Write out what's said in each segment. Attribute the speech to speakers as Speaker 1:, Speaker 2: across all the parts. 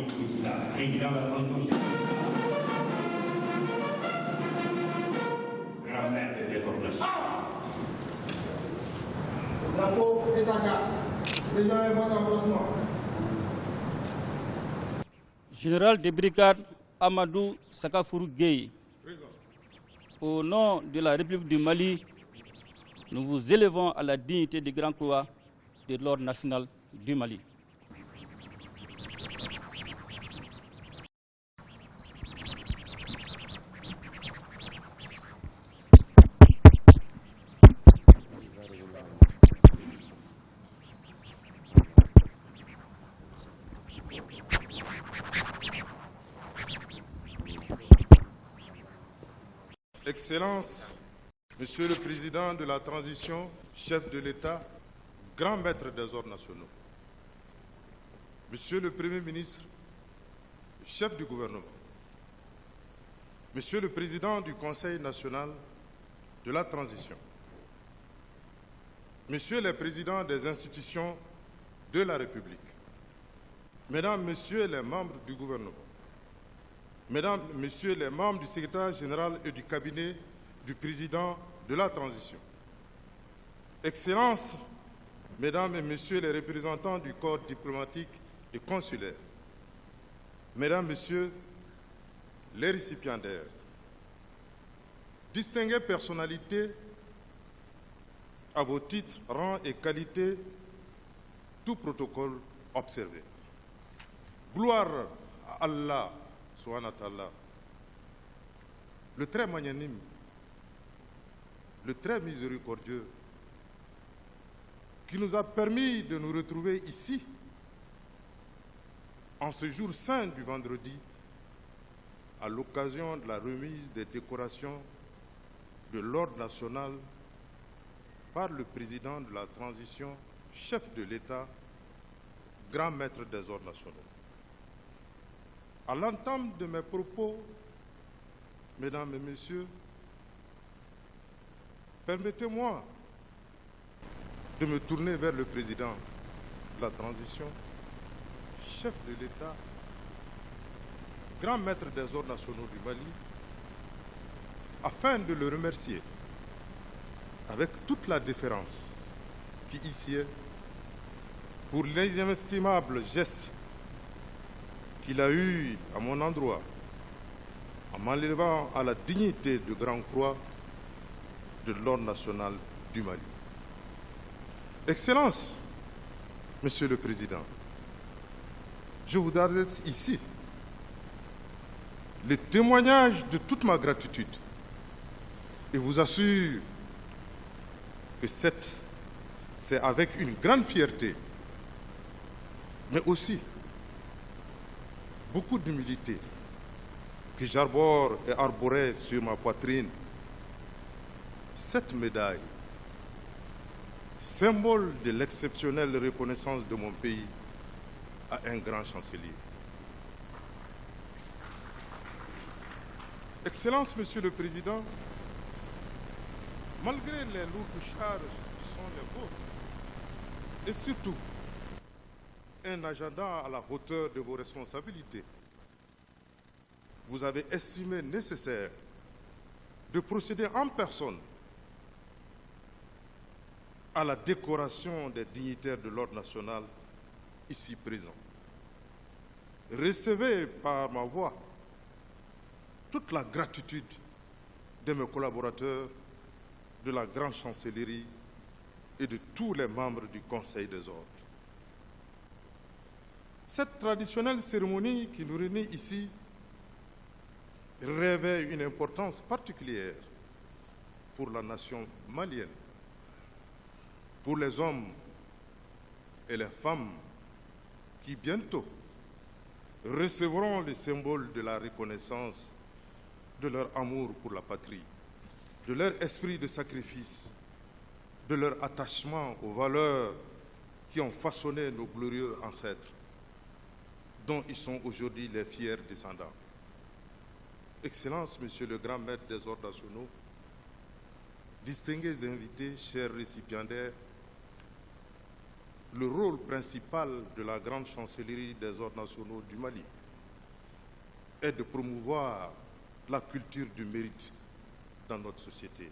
Speaker 1: président de la transition, grand maître des formations.
Speaker 2: Drapeau Essaka, président et votre emplacement.
Speaker 3: Général de brigade Amadou Sakafourou Gueye, au nom de la République du Mali, nous vous élevons à la dignité de Grand Croix de l'Ordre national du Mali.
Speaker 4: Excellences, Monsieur le Président de la Transition, chef de l'État, grand maître des ordres nationaux, Monsieur le Premier ministre, chef du gouvernement, Monsieur le Président du Conseil national de la Transition, Messieurs les Présidents des institutions de la République, Mesdames, Messieurs les membres du gouvernement, Mesdames, Messieurs les membres du secrétaire général et du cabinet du président de la transition, Excellences, Mesdames et Messieurs les représentants du corps diplomatique et consulaire, Mesdames, Messieurs les récipiendaires, distinguées personnalités, à vos titres, rangs et qualités, tout protocole observé. Gloire à Allah, le très magnanime, le très miséricordieux, qui nous a permis de nous retrouver ici, en ce jour saint du vendredi, à l'occasion de la remise des décorations de l'Ordre national par le président de la transition, chef de l'État, grand maître des ordres nationaux. À l'entame de mes propos, Mesdames et Messieurs, permettez-moi de me tourner vers le président de la transition, chef de l'État, grand maître des ordres nationaux du Mali, afin de le remercier avec toute la déférence qui ici est pour l'inestimable geste qu'il a eu à mon endroit en m'élevant à la dignité de Grand Croix de l'Ordre national du Mali. Excellences, Monsieur le Président, je vous adresse ici le témoignage de toute ma gratitude et vous assure que c'est avec une grande fierté, mais aussi beaucoup d'humilité que j'arbore et arborais sur ma poitrine cette médaille, symbole de l'exceptionnelle reconnaissance de mon pays à un grand chancelier. Excellences, Monsieur le Président, malgré les lourdes charges qui sont les vôtres, et surtout un agenda à la hauteur de vos responsabilités, vous avez estimé nécessaire de procéder en personne à la décoration des dignitaires de l'Ordre national ici présents. Recevez par ma voix toute la gratitude de mes collaborateurs, de la grande chancellerie et de tous les membres du Conseil des ordres. Cette traditionnelle cérémonie qui nous réunit ici revêt une importance particulière pour la nation malienne, pour les hommes et les femmes qui bientôt recevront le symbole de la reconnaissance de leur amour pour la patrie, de leur esprit de sacrifice, de leur attachement aux valeurs qui ont façonné nos glorieux ancêtres, dont ils sont aujourd'hui les fiers descendants. Excellences, Monsieur le Grand Maître des Ordres nationaux, distingués invités, chers récipiendaires, le rôle principal de la grande chancellerie des ordres nationaux du Mali est de promouvoir la culture du mérite dans notre société,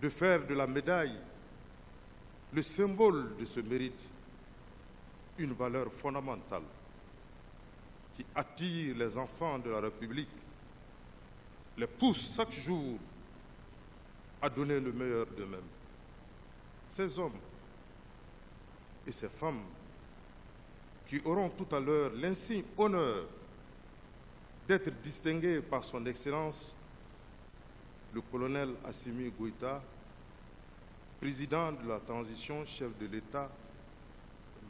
Speaker 4: de faire de la médaille le symbole de ce mérite, une valeur fondamentale qui attire les enfants de la République, les pousse chaque jour à donner le meilleur d'eux-mêmes. Ces hommes et ces femmes qui auront tout à l'heure l'insigne honneur d'être distingués par son Excellence, le colonel Assimi Goïta, président de la transition, chef de l'État,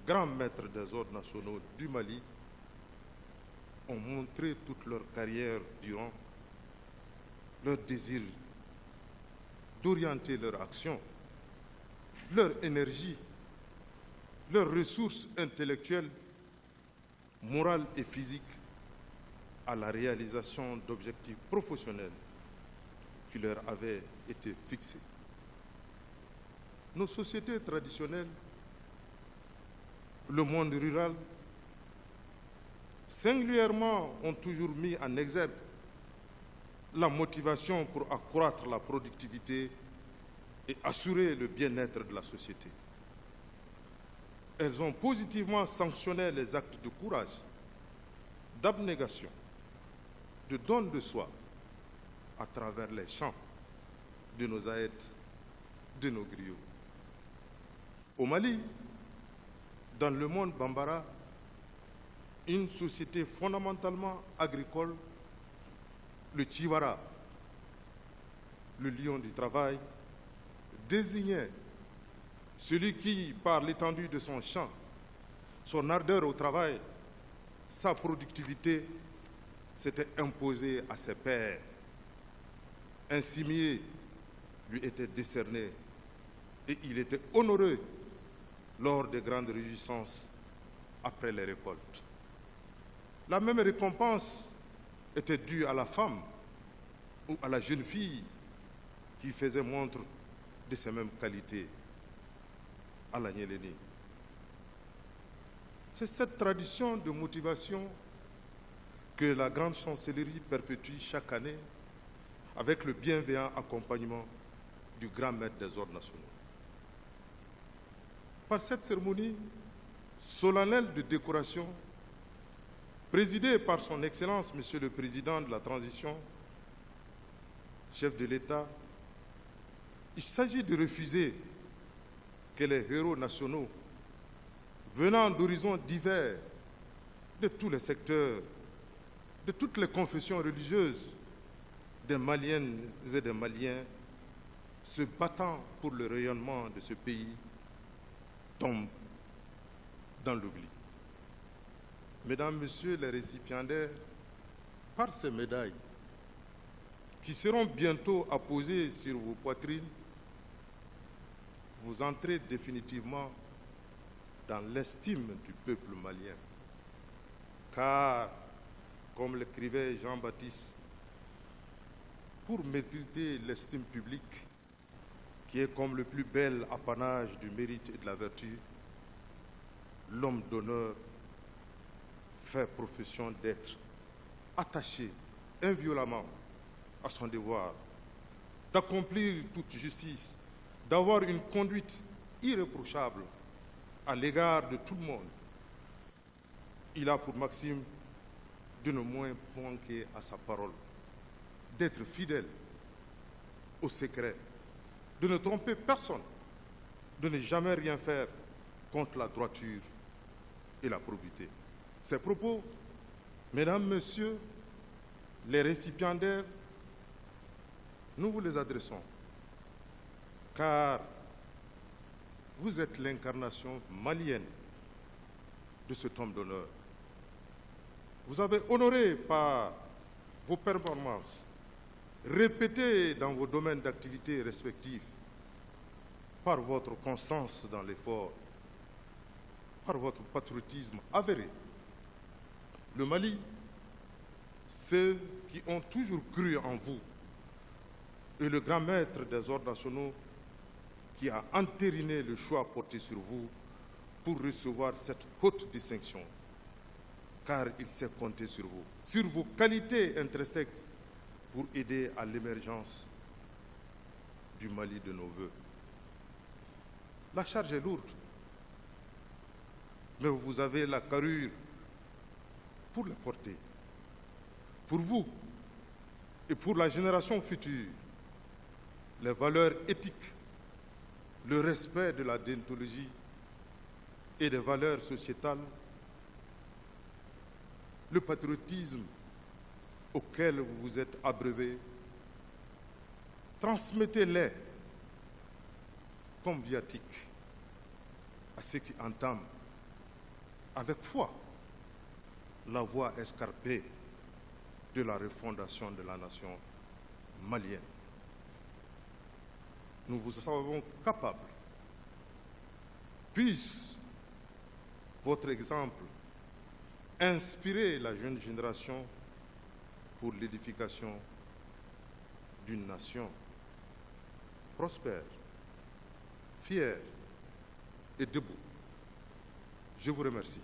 Speaker 4: grand maître des ordres nationaux du Mali, ont montré toute leur carrière durant leur désir d'orienter leur action, leur énergie, leurs ressources intellectuelles, morales et physiques à la réalisation d'objectifs professionnels qui leur avaient été fixés. Nos sociétés traditionnelles, le monde rural, singulièrement ont toujours mis en exergue la motivation pour accroître la productivité et assurer le bien-être de la société. Elles ont positivement sanctionné les actes de courage, d'abnégation, de don de soi à travers les champs de nos aïdes, de nos griots. Au Mali, dans le monde bambara, une société fondamentalement agricole, le Tchivara, le lion du travail, désignait celui qui, par l'étendue de son champ, son ardeur au travail, sa productivité, s'était imposé à ses pairs. Un cimier lui était décerné et il était honoré lors des grandes réjouissances après les récoltes. La même récompense était due à la femme ou à la jeune fille qui faisait montre de ces mêmes qualités à la Nyéléni. C'est cette tradition de motivation que la grande chancellerie perpétue chaque année avec le bienveillant accompagnement du grand maître des ordres nationaux. Par cette cérémonie solennelle de décoration, présidée par son Excellence, Monsieur le Président de la Transition, chef de l'État, il s'agit de refuser que les héros nationaux, venant d'horizons divers, de tous les secteurs, de toutes les confessions religieuses, des Maliennes et des Maliens, se battant pour le rayonnement de ce pays, tombent dans l'oubli. Mesdames, Messieurs les récipiendaires, par ces médailles qui seront bientôt apposées sur vos poitrines, vous entrez définitivement dans l'estime du peuple malien. Car, comme l'écrivait Jean-Baptiste, pour mériter l'estime publique, qui est comme le plus bel apanage du mérite et de la vertu, l'homme d'honneur fait profession d'être attaché inviolemment à son devoir, d'accomplir toute justice, d'avoir une conduite irréprochable à l'égard de tout le monde. Il a pour maxime de ne moins manquer à sa parole, d'être fidèle au secret, de ne tromper personne, de ne jamais rien faire contre la droiture et la probité. Ces propos, Mesdames, Messieurs, les récipiendaires, nous vous les adressons, car vous êtes l'incarnation malienne de cet homme d'honneur. Vous avez honoré par vos performances, répétées dans vos domaines d'activité respectifs, par votre constance dans l'effort, par votre patriotisme avéré. Le Mali, ceux qui ont toujours cru en vous, et le grand maître des ordres nationaux qui a entériné le choix porté sur vous pour recevoir cette haute distinction, car il sait compter sur vous, sur vos qualités intrinsèques pour aider à l'émergence du Mali de nos voeux. La charge est lourde, mais vous avez la carrure pour la porter. Pour vous et pour la génération future, les valeurs éthiques, le respect de la déontologie et des valeurs sociétales, le patriotisme auquel vous vous êtes abreuvé, transmettez-les comme viatique à ceux qui entament avec foi la voie escarpée de la refondation de la nation malienne. Nous vous savons capables. Puisse votre exemple inspirer la jeune génération pour l'édification d'une nation prospère, fière et debout. Je vous remercie.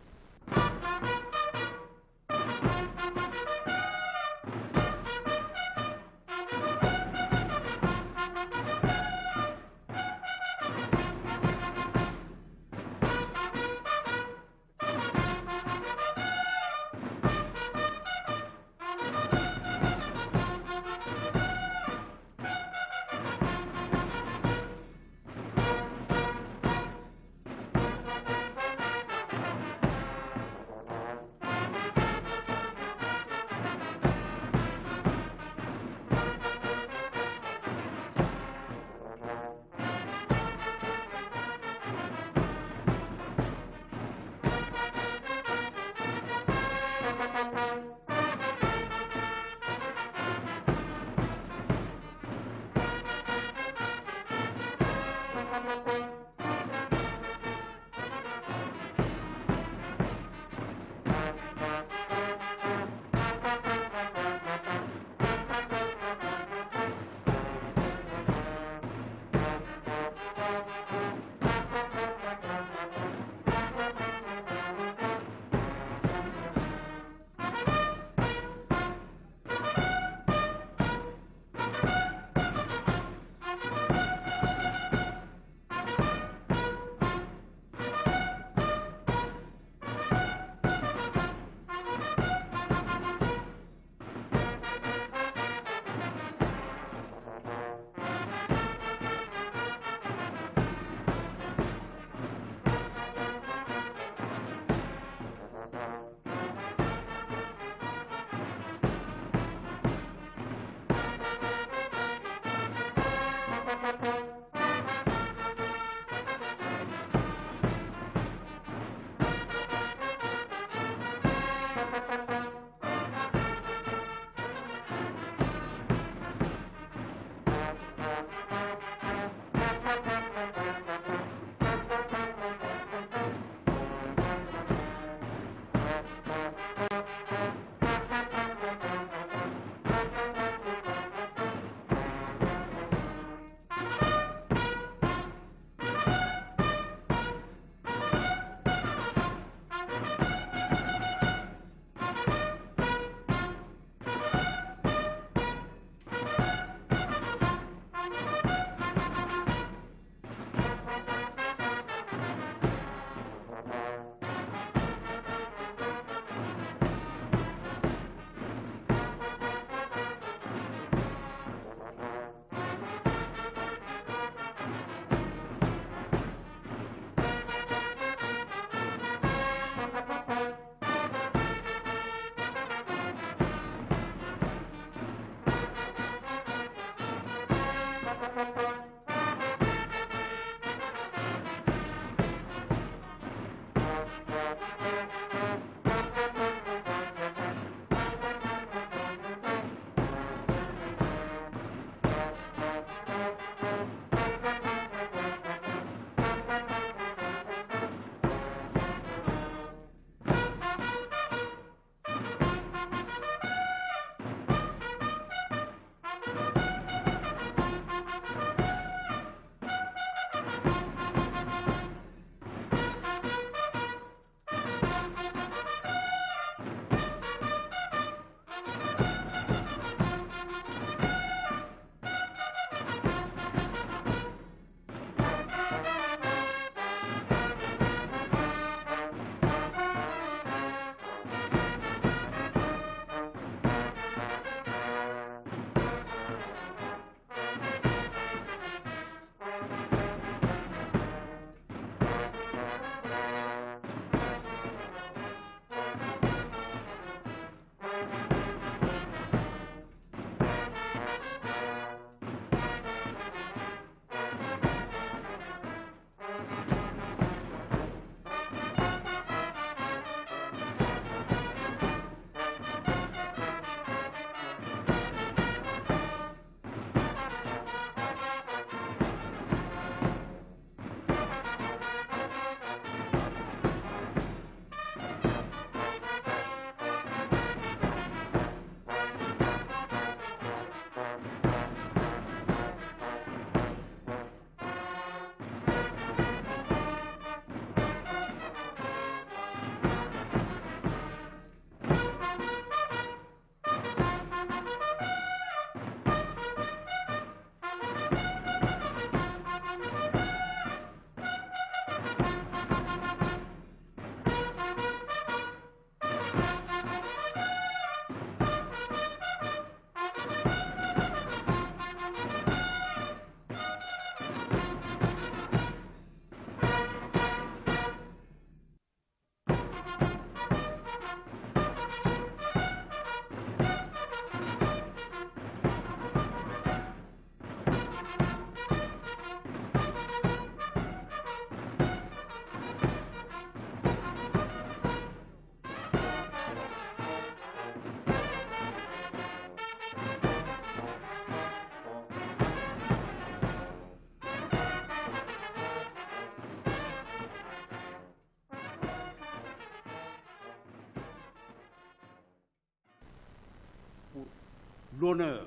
Speaker 5: l'honneur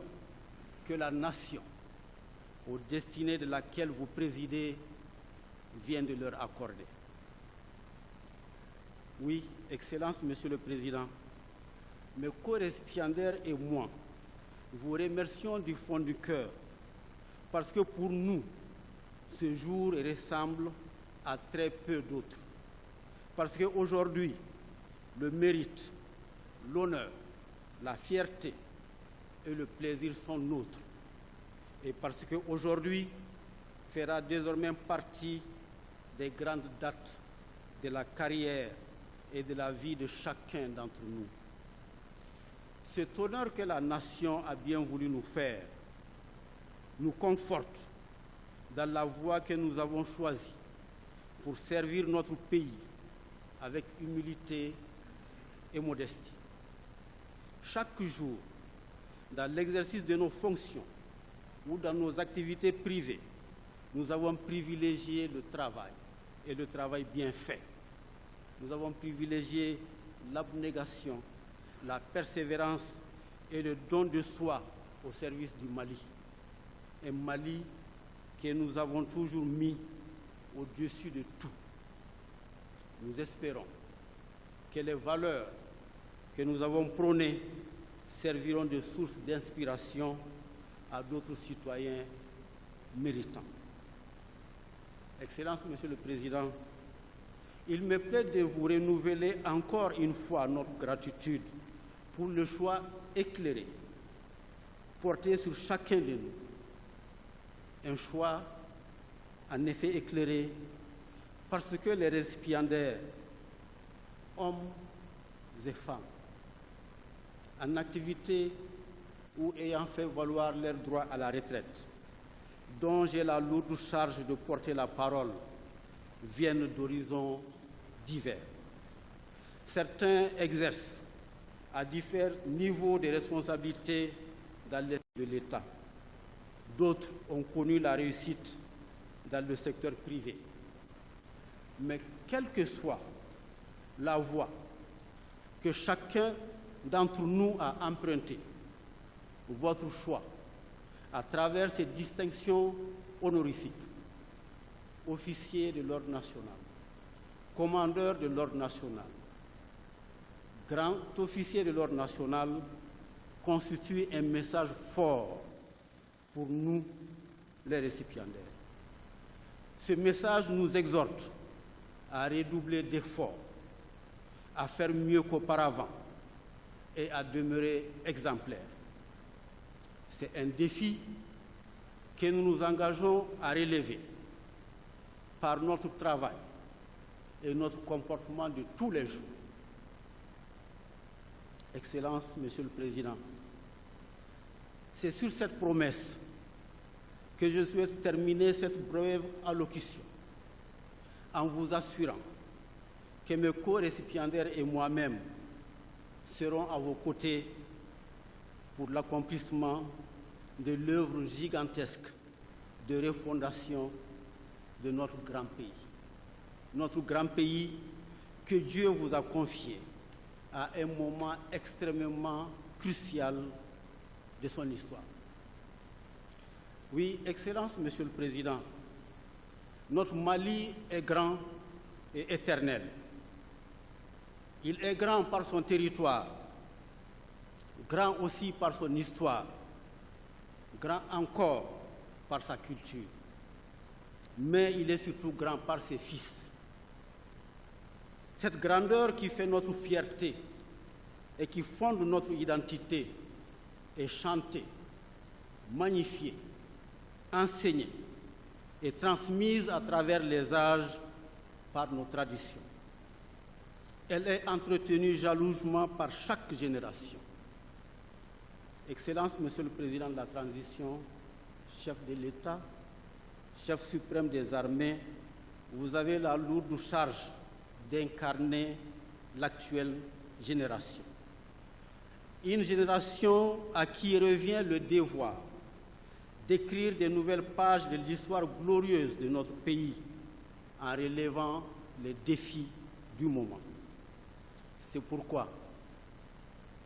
Speaker 5: que la nation, aux destinées de laquelle vous présidez, vient de leur accorder. Oui, Excellence, Monsieur le Président, mes co-récipiendaires et moi vous remercions du fond du cœur parce que pour nous, ce jour ressemble à très peu d'autres. Parce qu'aujourd'hui, le mérite, l'honneur, la fierté et le plaisir sont nôtres. Et parce qu'aujourd'hui fera désormais partie des grandes dates de la carrière et de la vie de chacun d'entre nous. Cet honneur que la nation a bien voulu nous faire nous conforte dans la voie que nous avons choisie pour servir notre pays avec humilité et modestie. Chaque jour, dans l'exercice de nos fonctions ou dans nos activités privées, nous avons privilégié le travail, et le travail bien fait. Nous avons privilégié l'abnégation, la persévérance et le don de soi au service du Mali. Un Mali que nous avons toujours mis au-dessus de tout. Nous espérons que les valeurs que nous avons prônées serviront de source d'inspiration à d'autres citoyens méritants. Excellence, Monsieur le Président, il me plaît de vous renouveler encore une fois notre gratitude pour le choix éclairé porté sur chacun de nous. Un choix en effet éclairé parce que les récipiendaires, hommes et femmes, en activité ou ayant fait valoir leur droit à la retraite, dont j'ai la lourde charge de porter la parole, viennent d'horizons divers. Certains exercent à différents niveaux de responsabilité dans l'État. D'autres ont connu la réussite dans le secteur privé. Mais quelle que soit la voie que chacun d'entre nous a empruntée, votre choix, à travers ces distinctions honorifiques, officier de l'ordre national, commandeur de l'ordre national, grand officier de l'ordre national, constitue un message fort pour nous, les récipiendaires. Ce message nous exhorte à redoubler d'efforts, à faire mieux qu'auparavant et à demeurer exemplaires. C'est un défi que nous nous engageons à relever par notre travail et notre comportement de tous les jours. Excellence, Monsieur le Président, c'est sur cette promesse que je souhaite terminer cette brève allocution en vous assurant que mes co-récipiendaires et moi-même serons à vos côtés pour l'accomplissement de l'œuvre gigantesque de refondation de notre grand pays. Notre grand pays que Dieu vous a confié à un moment extrêmement crucial de son histoire. Oui, Excellence, Monsieur le Président, notre Mali est grand et éternel. Il est grand par son territoire, grand aussi par son histoire, grand encore par sa culture, mais il est surtout grand par ses fils. Cette grandeur qui fait notre fierté et qui fonde notre identité est chantée, magnifiée, enseignée et transmise à travers les âges par nos traditions. Elle est entretenue jalousement par chaque génération. Excellence, Monsieur le Président de la Transition, chef de l'État, chef suprême des armées, vous avez la lourde charge d'incarner l'actuelle génération. Une génération à qui revient le devoir d'écrire de nouvelles pages de l'histoire glorieuse de notre pays en relevant les défis du moment. C'est pourquoi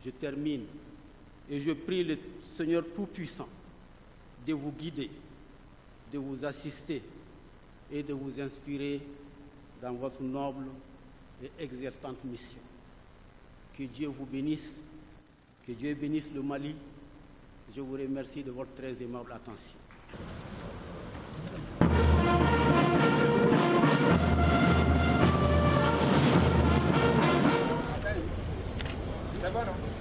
Speaker 5: je termine Et je prie le Seigneur Tout-Puissant de vous guider, de vous assister et de vous inspirer dans votre noble et exaltante mission. Que Dieu vous bénisse, que Dieu bénisse le Mali. Je vous remercie de votre très aimable attention.
Speaker 6: C'est bon, non?